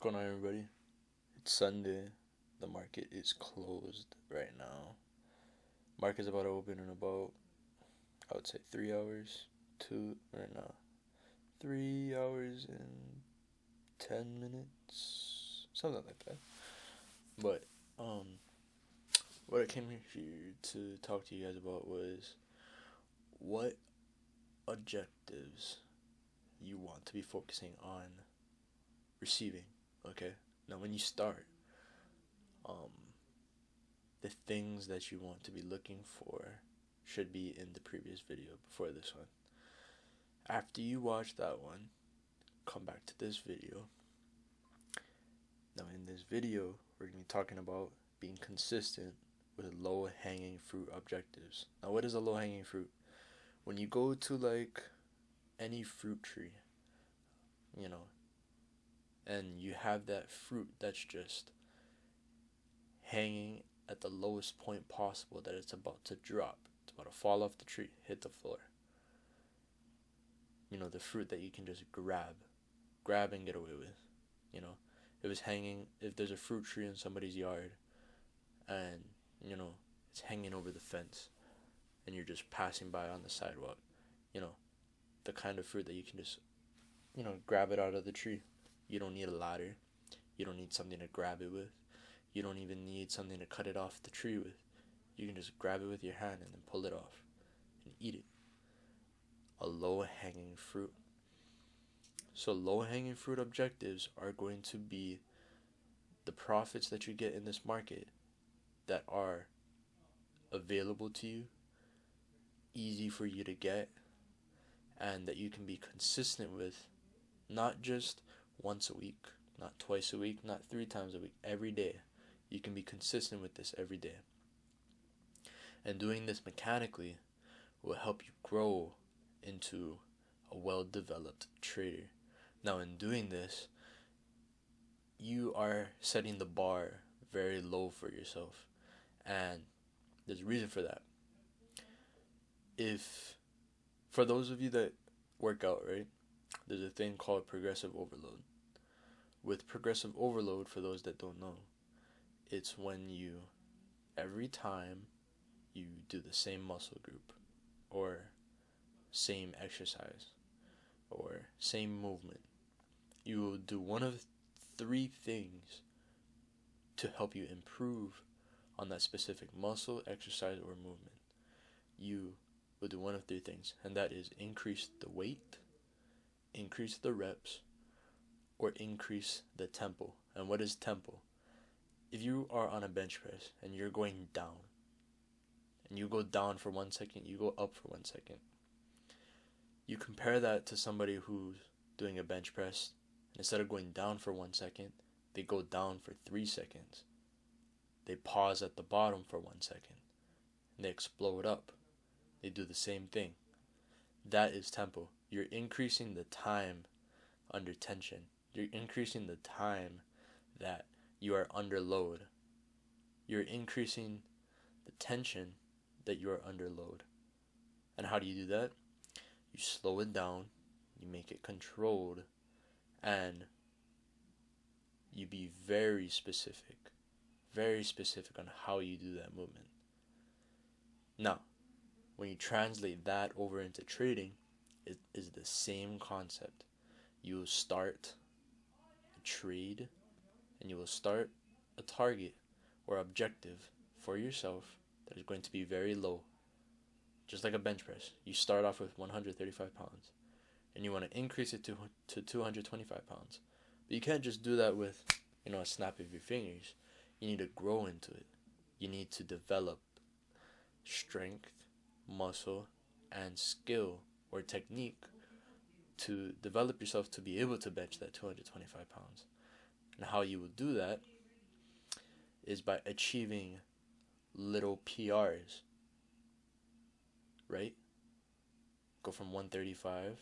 going on, everybody? It's Sunday. The market is closed right now. Market's about to open in about, I would say, 3 hours. 3 hours and 10 minutes, something like that. But what I came here to talk to you guys about was what objectives you want to be focusing on receiving. Okay, now when you start, um, the things that you want to be looking for should be in the previous video before this one. After you watch that one, come back to this video. Now in this video, we're going to be talking about being consistent with low hanging fruit objectives. Now what is a low hanging fruit? When you go to like any fruit tree, and you have that fruit that's just hanging at the lowest point possible, that it's about to drop. It's about to fall off the tree, hit the floor. The fruit that you can just grab and get away with. If there's a fruit tree in somebody's yard and, it's hanging over the fence and you're just passing by on the sidewalk, the kind of fruit that you can just, grab it out of the tree. You don't need a ladder. You don't need something to grab it with. You don't even need something to cut it off the tree with. You can just grab it with your hand and then pull it off and eat it. A low-hanging fruit. So low-hanging fruit objectives are going to be the profits that you get in this market that are available to you, easy for you to get, and that you can be consistent with, not just once a week, not twice a week, not 3 times a week, every day. You can be consistent with this every day. And doing this mechanically will help you grow into a well-developed trader. Now, in doing this, you are setting the bar very low for yourself. And there's a reason for that. For those of you that work out, right, there's a thing called progressive overload. With progressive overload, for those that don't know, it's when every time you do the same muscle group or same exercise or same movement, you will do one of 3 things to help you improve on that specific muscle, exercise, or movement. You will do one of 3 things, and that is increase the weight, increase the reps, or increase the tempo. And what is tempo? If you are on a bench press and you're going down, and you go down for 1 second, you go up for 1 second, you compare that to somebody who's doing a bench press, and instead of going down for 1 second, they go down for 3 seconds. They pause at the bottom for 1 second, and they explode up. They do the same thing. That is tempo. You're increasing the time under tension. You're increasing the time that you are under load. You're increasing the tension that you are under load. And how do you do that? You slow it down, you make it controlled, and you be very specific on how you do that movement. Now, when you translate that over into trading, it is the same concept. You will start a trade, and you will start a target or objective for yourself that is going to be very low. Just like a bench press. You start off with 135 pounds, and you want to increase it to 225 pounds. But you can't just do that with, a snap of your fingers. You need to grow into it. You need to develop strength, muscle, and skill or technique to develop yourself to be able to bench that 225 pounds. And how you will do that is by achieving little PRs, right? Go from 135,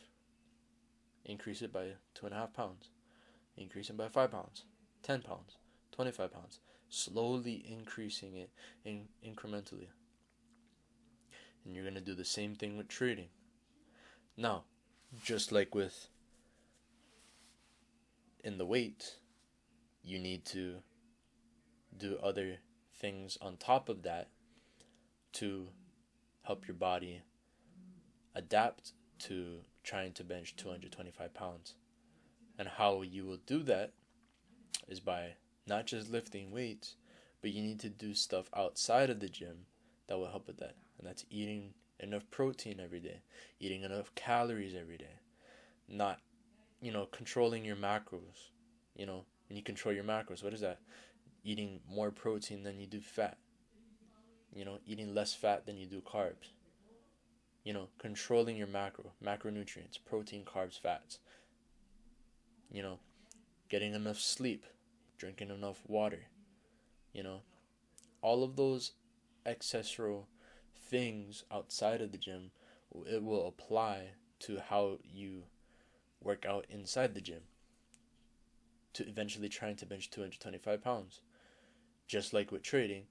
increase it by 2.5 pounds, increase it by 5 pounds, 10 pounds, 25 pounds, slowly increasing it incrementally. And you're going to do the same thing with trading. Now, just like in the weight, you need to do other things on top of that to help your body adapt to trying to bench 225 pounds. And how you will do that is by not just lifting weights, but you need to do stuff outside of the gym that will help with that. And that's eating enough protein every day, eating enough calories every day, not, controlling your macros. When you control your macros, what is that? Eating more protein than you do fat. Eating less fat than you do carbs. Controlling your macronutrients, protein, carbs, fats. Getting enough sleep, drinking enough water. All of those accessory things outside of the gym, it will apply to how you work out inside the gym to eventually trying to bench 225 pounds. Just like with trading,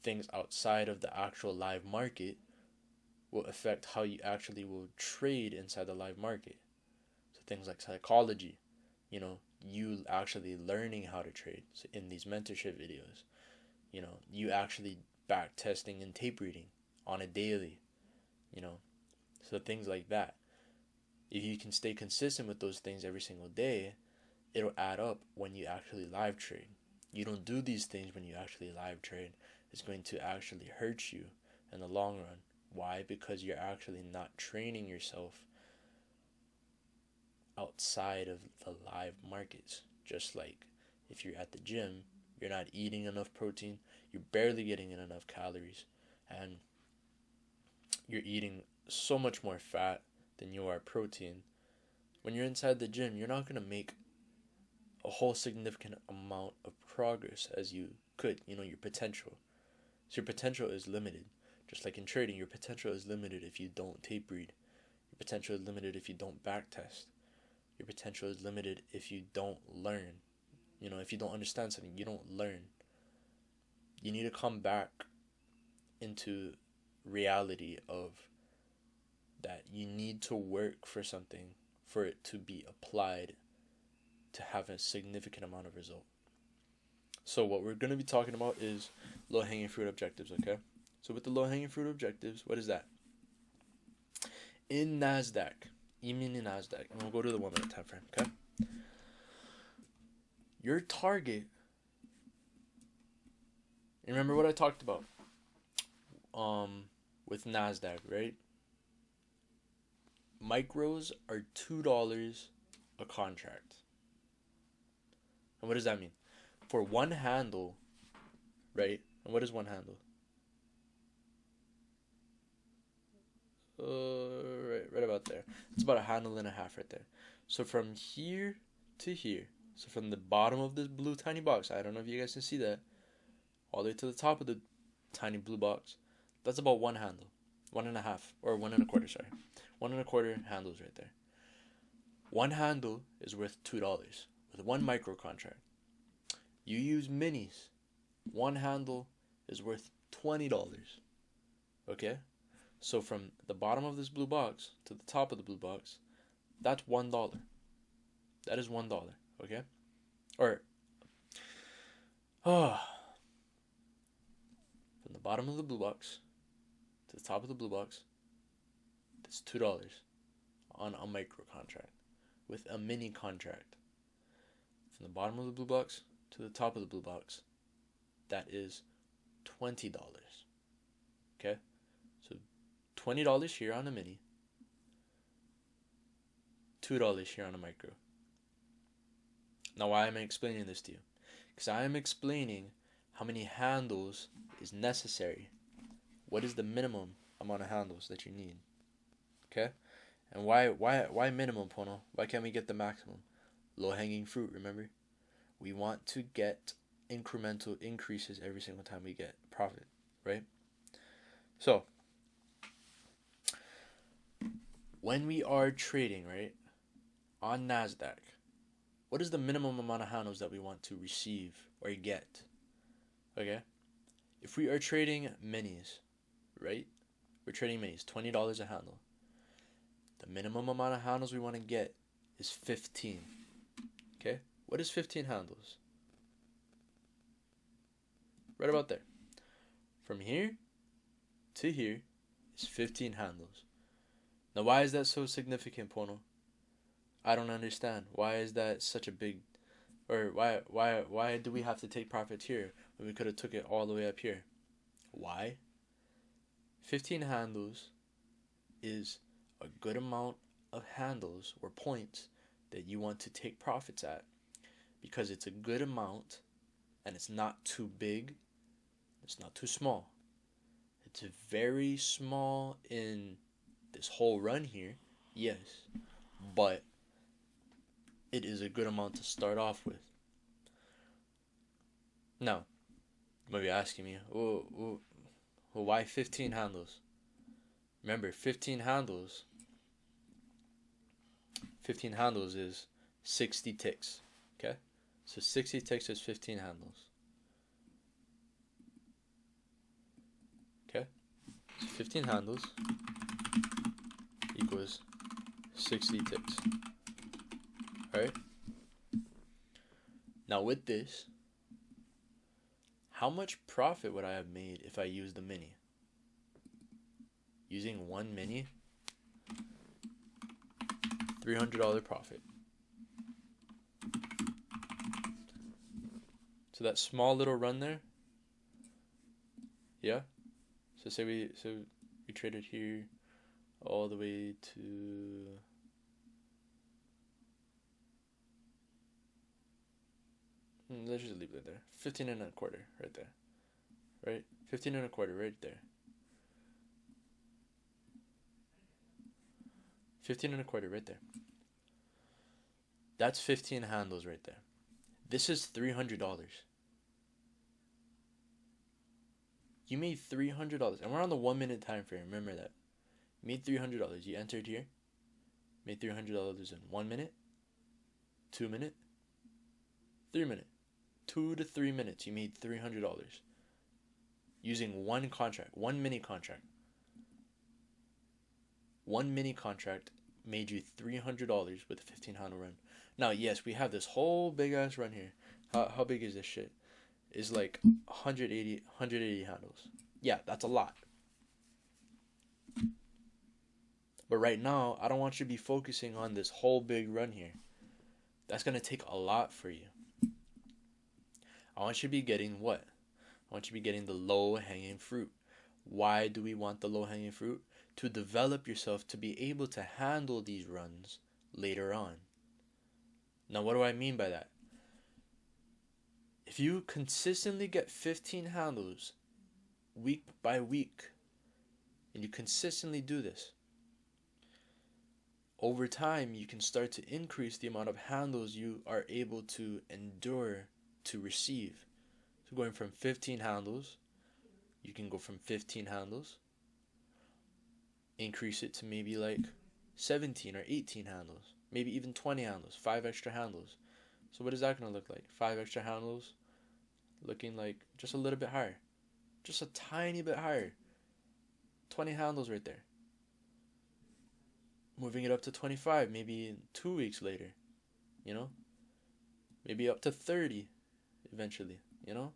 things outside of the actual live market will affect how you actually will trade inside the live market. So things like psychology, you actually learning how to trade. So in these mentorship videos, you actually back testing and tape reading on a daily, so things like that. If you can stay consistent with those things every single day, it'll add up when you actually live trade. You don't do these things when you actually live trade. It's going to actually hurt you in the long run. Why? Because you're actually not training yourself outside of the live markets. Just like if you're at the gym, you're not eating enough protein, you're barely getting in enough calories, and you're eating so much more fat than you are protein. When you're inside the gym, you're not going to make a whole significant amount of progress as you could, your potential. So your potential is limited. Just like in trading, your potential is limited if you don't tape read. Your potential is limited if you don't back test. Your potential is limited if you don't learn. If you don't understand something, you don't learn. You need to come back into reality of that you need to work for something for it to be applied to have a significant amount of result. So what we're going to be talking about is low-hanging fruit objectives, okay? So with the low-hanging fruit objectives, what is that? In NASDAQ, and we'll go to the 1 minute time frame, okay? Your target, remember what I talked about with NASDAQ, right? Micros are $2 a contract. And what does that mean? For one handle, right? And what is one handle? Right about there. It's about a handle and a half right there. So from here to here, so from the bottom of this blue tiny box, I don't know if you guys can see that, all the way to the top of the tiny blue box, that's about one handle. 1.5, or 1.25, sorry. 1.25 handles right there. One handle is worth $2 with one micro contract. You use minis. One handle is worth $20. Okay? So from the bottom of this blue box to the top of the blue box, that's $1. That is $1. Okay? Or, from the bottom of the blue box to the top of the blue box, that's $2 on a micro contract with a mini contract. From the bottom of the blue box to the top of the blue box, that is $20. Okay? So $20 here on a mini, $2 here on a micro. Now, why am I explaining this to you? Because I am explaining how many handles is necessary. What is the minimum amount of handles that you need? Okay? And why minimum, Pono? Why can't we get the maximum? Low-hanging fruit, remember? We want to get incremental increases every single time we get profit, right? So, when we are trading, right, on NASDAQ, what is the minimum amount of handles that we want to receive or get? Okay? If we are trading minis, right? We're trading minis, $20 a handle. The minimum amount of handles we want to get is 15. Okay? What is 15 handles? Right about there. From here to here is 15 handles. Now, why is that so significant, Pono? I don't understand. Why is that such a big, or why do we have to take profits here when we could have took it all the way up here? Why? 15 handles is a good amount of handles or points that you want to take profits at, because it's a good amount and it's not too big, it's not too small. It's very small in this whole run here, yes, but it is a good amount to start off with. Now, you might be asking me, well, why 15 handles? Remember, 15 handles is 60 ticks, okay? So 60 ticks is 15 handles. Okay? So 15 handles equals 60 ticks. Alright? Now with this, how much profit would I have made if I used the mini? Using one mini, $300 profit. So that small little run there, yeah? So say we traded here all the way to let's just leave it there. 15 and a quarter right there. Right? 15 and a quarter right there. 15 and a quarter right there. That's 15 handles right there. This is $300. You made $300, and we're on the 1 minute time frame. Remember that. You made $300. You entered here, made $300 in 1 minute, 2 minute, 3 minute, 2 to 3 minutes. You made $300 using one contract, one mini contract. One mini contract made you $300 with a 15 handle run. Now, yes, we have this whole big ass run here. How big is this shit? It's like 180 handles. Yeah, that's a lot. But right now, I don't want you to be focusing on this whole big run here. That's going to take a lot for you. I want you to be getting what? I want you to be getting the low-hanging fruit. Why do we want the low-hanging fruit? To develop yourself to be able to handle these runs later on. Now, what do I mean by that? If you consistently get 15 handles week by week, and you consistently do this, over time you can start to increase the amount of handles you are able to endure to receive. So going from 15 handles, you can go from 15 handles, increase it to maybe like 17 or 18 handles, maybe even 20 handles, 5 extra handles. So what is that going to look like? 5 extra handles looking like just a little bit higher, just a tiny bit higher. 20 handles right there. Moving it up to 25, maybe 2 weeks later, you know? Maybe up to 30 eventually, you know?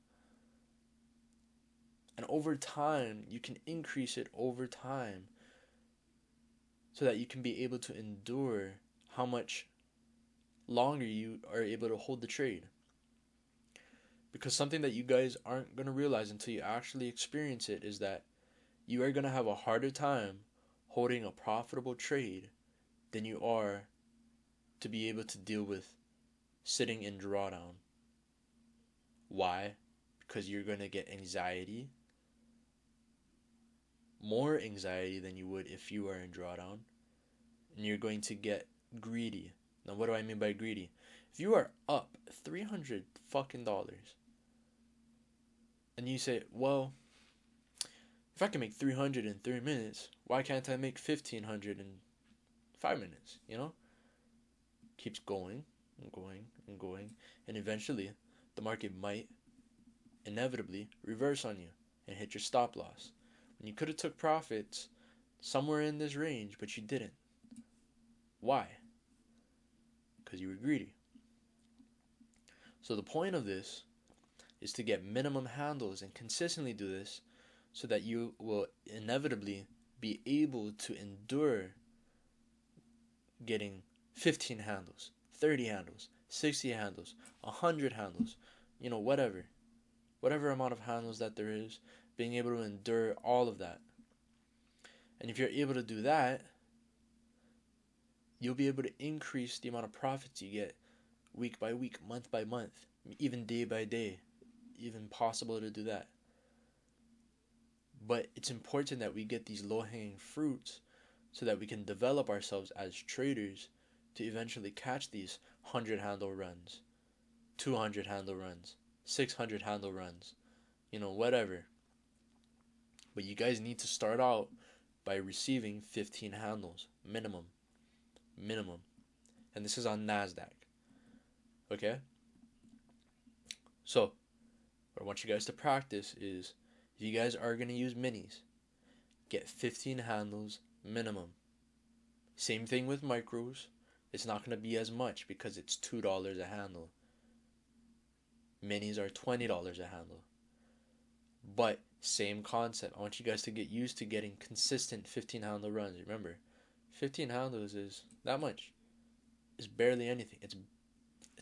And over time, you can increase it over time so that you can be able to endure how much longer you are able to hold the trade. Because something that you guys aren't going to realize until you actually experience it is that you are going to have a harder time holding a profitable trade than you are to be able to deal with sitting in drawdown. Why? Because you're going to get anxiety, more anxiety than you would if you were in drawdown, and you're going to get greedy. Now, what do I mean by greedy? If you are up $300 fucking dollars, and you say, well, if I can make 300 in 3 minutes, why can't I make 1,500 in 5 minutes? You know, keeps going and going and going, and eventually, the market might inevitably reverse on you and hit your stop loss. When you could have took profits somewhere in this range, but you didn't. Why? Because you were greedy. So the point of this is to get minimum handles and consistently do this so that you will inevitably be able to endure getting 15 handles, 30 handles, 60 handles, 100 handles, whatever amount of handles that there is, being able to endure all of that. And if you're able to do that, you'll be able to increase the amount of profits you get week by week, month by month, even day by day, even possible to do that. But it's important that we get these low-hanging fruits so that we can develop ourselves as traders to eventually catch these 100 handle runs, 200 handle runs, 600 handle runs, whatever. But you guys need to start out by receiving 15 handles, minimum. And this is on NASDAQ. Okay? So, what I want you guys to practice is, if you guys are going to use minis, get 15 handles minimum. Same thing with micros. It's not going to be as much because it's $2 a handle. Minis are $20 a handle. But same concept. I want you guys to get used to getting consistent 15 handle runs. Remember, 15 handles is that much. It's barely anything. It's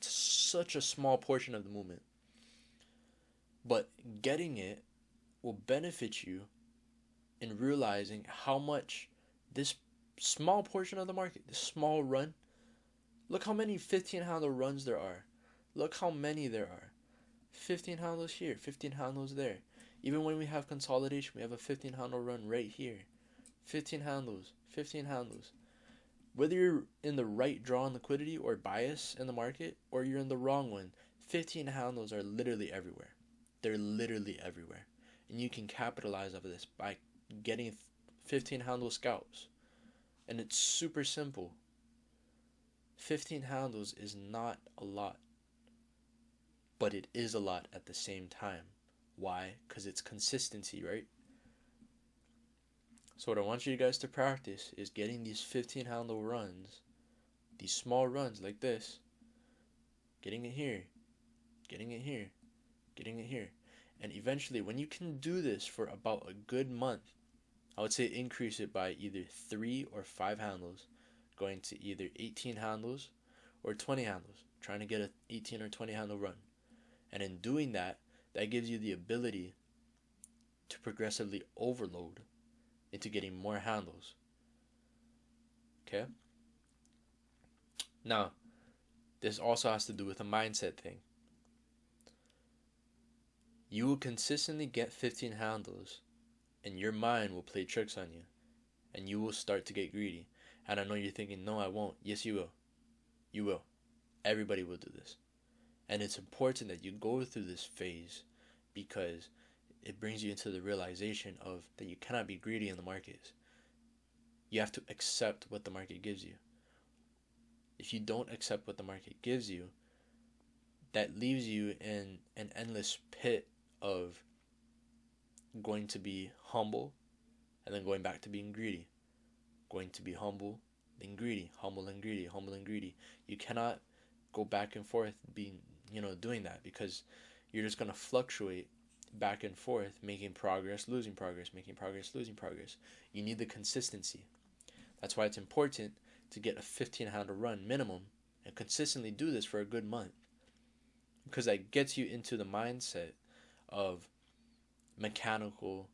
such a small portion of the movement. But getting it will benefit you in realizing how much this small portion of the market, this small run, look how many 15 handle runs there are. Look how many there are. 15 handles here, 15 handles there. Even when we have consolidation, we have a 15 handle run right here. 15 handles, 15 handles. Whether you're in the right draw on liquidity or bias in the market, or you're in the wrong one, 15 handles are literally everywhere. They're literally everywhere. And you can capitalize off of this by getting 15 handle scalps. And it's super simple. 15 handles is not a lot. But it is a lot at the same time. Why? Because it's consistency, right? So what I want you guys to practice is getting these 15 handle runs, these small runs like this, getting it here, getting it here, getting it here. And eventually, when you can do this for about a good month, I would say increase it by either 3 or 5 handles, going to either 18 handles or 20 handles, trying to get an 18 or 20 handle run. And in doing that, that gives you the ability to progressively overload into getting more handles. Okay? Now, this also has to do with a mindset thing. You will consistently get 15 handles, and your mind will play tricks on you, and you will start to get greedy. And I know you're thinking, no, I won't. Yes, you will. You will. Everybody will do this. And it's important that you go through this phase because it brings you into the realization of that you cannot be greedy in the markets. You have to accept what the market gives you. If you don't accept what the market gives you, that leaves you in an endless pit of going to be humble and then going back to being greedy. Going to be humble, then greedy, humble and greedy, humble and greedy. You cannot go back and forth being, doing that because you're just going to fluctuate back and forth, making progress, losing progress, making progress, losing progress. You need the consistency. That's why it's important to get a 15 handle run minimum and consistently do this for a good month, because that gets you into the mindset of mechanical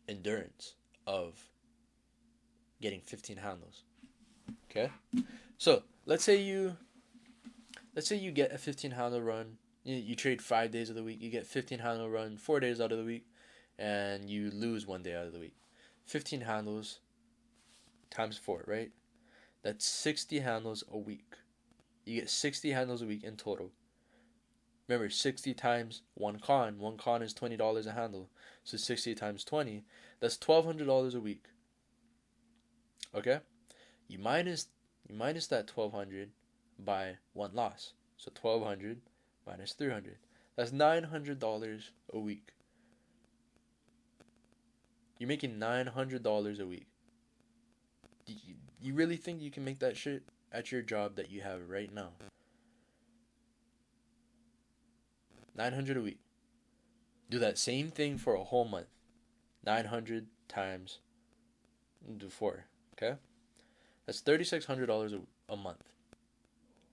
endurance of getting 15 handles. Okay? So let's say you get a 15 handle run. You trade 5 days of the week. You get 15 handle run 4 days out of the week, and you lose 1 day out of the week. 15 handles times 4, right? That's 60 handles a week. You get 60 handles a week in total. Remember, 60 times one con. One con is $20 a handle. So 60 times 20, that's $1,200 a week. Okay? You minus that 1,200 by one loss. So 1,200 minus 300. That's $900 a week. You're making $900 a week. Do you really think you can make that shit at your job that you have right now? 900 a week. Do that same thing for a whole month. 900 times, do 4, okay? That's $3,600 a month.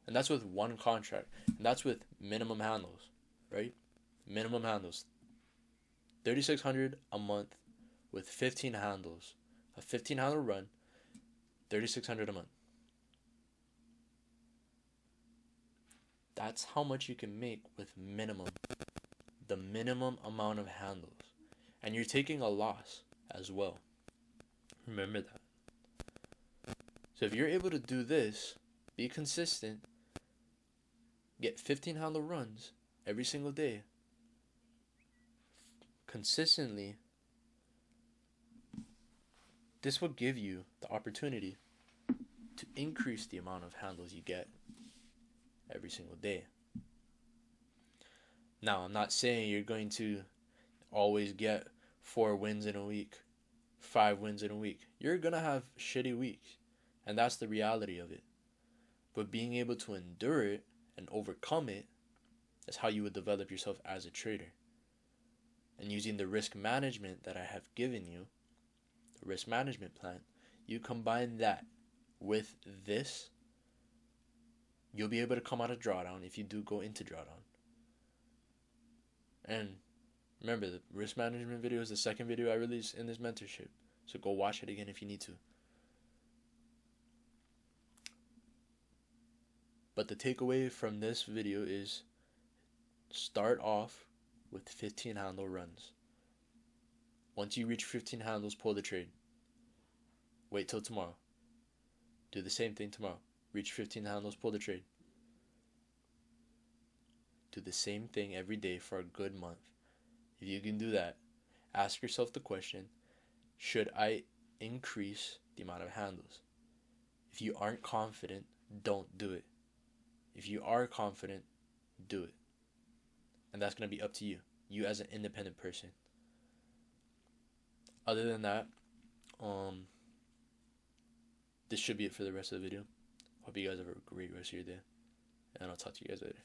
And that's with one contract. And that's with minimum handles, right? Minimum handles. 3,600 a month with 15 handles. A 15 handle run, 3,600 a month. That's how much you can make with minimum. The minimum amount of handles. And you're taking a loss as well. Remember that. So if you're able to do this, be consistent, get 15 handle runs every single day, consistently, this will give you the opportunity to increase the amount of handles you get every single day. Now, I'm not saying you're going to always get 4 wins in a week, 5 wins in a week. You're going to have shitty weeks, and that's the reality of it. But being able to endure it and overcome it is how you would develop yourself as a trader. And using the risk management that I have given you, the risk management plan, you combine that with this, you'll be able to come out of drawdown if you do go into drawdown. And remember, the risk management video is the second video I released in this mentorship. So go watch it again if you need to. But the takeaway from this video is start off with 15 handle runs. Once you reach 15 handles, pull the trade. Wait till tomorrow. Do the same thing tomorrow. Reach 15 handles, pull the trade. Do the same thing every day for a good month. If you can do that, ask yourself the question, should I increase the amount of handles? If you aren't confident, don't do it. If you are confident, do it. And that's going to be up to you. You as an independent person. Other than that, this should be it for the rest of the video. Hope you guys have a great rest of your day. And I'll talk to you guys later.